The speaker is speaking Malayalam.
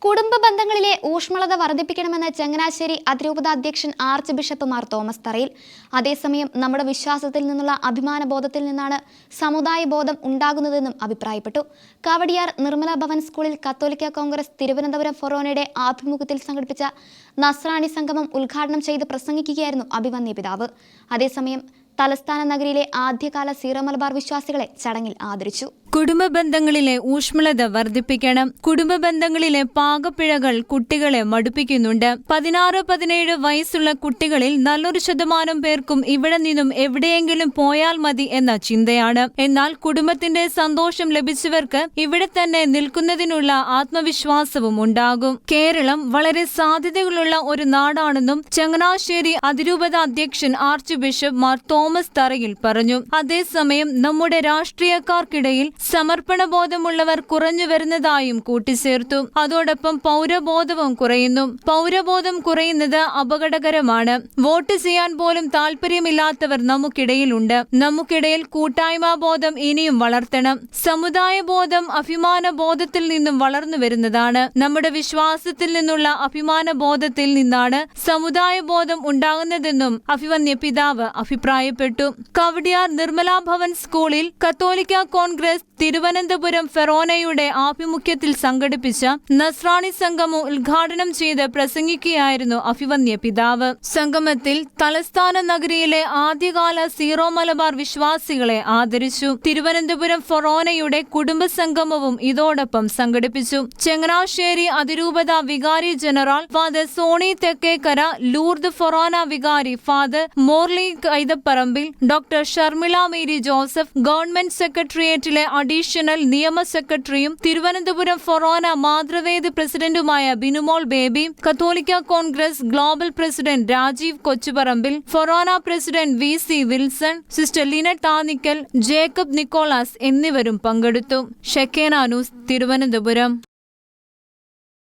കുടുംബ ബന്ധങ്ങളിലെ ഊഷ്മളത വർദ്ധിപ്പിക്കണമെന്ന് ചങ്ങനാശ്ശേരി അതിരൂപത അധ്യക്ഷൻ ആർച്ച് ബിഷപ്പ് മാർ തോമസ് തറയിൽ. അതേസമയം നമ്മുടെ വിശ്വാസത്തിൽ നിന്നുള്ള അഭിമാനബോധത്തിൽ നിന്നാണ് സമുദായ ബോധം ഉണ്ടാകുന്നതെന്നും അഭിപ്രായപ്പെട്ടു. കവടിയാർ നിർമ്മല ഭവൻ സ്കൂളിൽ കത്തോലിക്ക കോൺഗ്രസ് തിരുവനന്തപുരം ഫൊറോനയുടെ ആഭിമുഖ്യത്തിൽ സംഘടിപ്പിച്ച നസ്രാണി സംഗമം ഉദ്ഘാടനം ചെയ്ത് പ്രസംഗിക്കുകയായിരുന്നു അഭിവന്യ പിതാവ്. അതേസമയം തലസ്ഥാന നഗരിയിലെ ആദ്യകാല സീറോ മലബാർ വിശ്വാസികളെ ചടങ്ങിൽ ആദരിച്ചു. കുടുംബ ബന്ധങ്ങളിലെ ഊഷ്മളത വർദ്ധിപ്പിക്കണം. കുടുംബ ബന്ധങ്ങളിലെ പാകപ്പിഴകൾ കുട്ടികളെ മടുപ്പിക്കുന്നുണ്ട്. 16-17 വയസ്സുള്ള കുട്ടികളിൽ നല്ലൊരു ശതമാനം പേർക്കും ഇവിടെ നിന്നും എവിടെയെങ്കിലും പോയാൽ മതി എന്ന ചിന്തയാണ്. എന്നാൽ കുടുംബത്തിന്റെ സന്തോഷം ലഭിച്ചവർക്ക് ഇവിടെ തന്നെ നിൽക്കുന്നതിനുള്ള ആത്മവിശ്വാസവും ഉണ്ടാകും. കേരളം വളരെ സാധ്യതകളുള്ള ഒരു നാടാണെന്നും ചങ്ങനാശ്ശേരി അതിരൂപത അധ്യക്ഷൻ ആർച്ച് ബിഷപ്പ് മാർ തോമസ് തറയിൽ പറഞ്ഞു. അതേസമയം നമ്മുടെ രാഷ്ട്രീയക്കാർക്കിടയിൽ സമർപ്പണബോധമുള്ളവർ കുറഞ്ഞു വരുന്നതായും കൂട്ടിച്ചേർത്തു. അതോടൊപ്പം പൗരബോധവും കുറയുന്നു. പൗരബോധം കുറയുന്നത് അപകടകരമാണ്. വോട്ട് ചെയ്യാൻ പോലും താല്പര്യമില്ലാത്തവർ നമുക്കിടയിലുണ്ട്. നമുക്കിടയിൽ കൂട്ടായ്മ ബോധം ഇനിയും വളർത്തണം. സമുദായ ബോധം അഭിമാന ബോധത്തിൽ നിന്നും വളർന്നു വരുന്നതാണ്. നമ്മുടെ വിശ്വാസത്തിൽ നിന്നുള്ള അഭിമാന ബോധത്തിൽ നിന്നാണ് സമുദായ ബോധം ഉണ്ടാകുന്നതെന്നും അഭിവന്യ പിതാവ് അഭിപ്രായപ്പെട്ടു. കവടിയാർ നിർമ്മല ഭവൻ സ്കൂളിൽ കത്തോലിക്ക കോൺഗ്രസ് തിരുവനന്തപുരം ഫെറോനയുടെ ആഭിമുഖ്യത്തിൽ സംഘടിപ്പിച്ച നസ്രാണി സംഗമം ഉദ്ഘാടനം ചെയ്ത് പ്രസംഗിക്കുകയായിരുന്നു അഭിവന്യ പിതാവ്. സംഗമത്തിൽ തലസ്ഥാന നഗരിയിലെ ആദ്യകാല സീറോ മലബാർ വിശ്വാസികളെ ആദരിച്ചു. തിരുവനന്തപുരം ഫൊറോനയുടെ കുടുംബ സംഗമവും ഇതോടൊപ്പം സംഘടിപ്പിച്ചു. ചങ്ങനാശ്ശേരി അതിരൂപത വികാരി general father Sony Thekkekara, Lourdes ഫൊറോന വികാരി father Morly Kaithaparambil, doctor Sharmila Mary Joseph, government സെക്രട്ടേറിയറ്റിലെ അഡീഷണൽ നിയമ സെക്രട്ടറിയും തിരുവനന്തപുരം ഫൊറോന മാതൃവേദി പ്രസിഡന്റുമായ ബിനുമോൾ ബേബി, കത്തോലിക്ക Congress global president Rajeev Kochuparambil, ഫൊറോന president VC Wilson, sister Lynette Thanickal, Jacob Nicholas എന്നിവരും പങ്കെടുത്തു. Shekinah news, Thiruvananthapuram.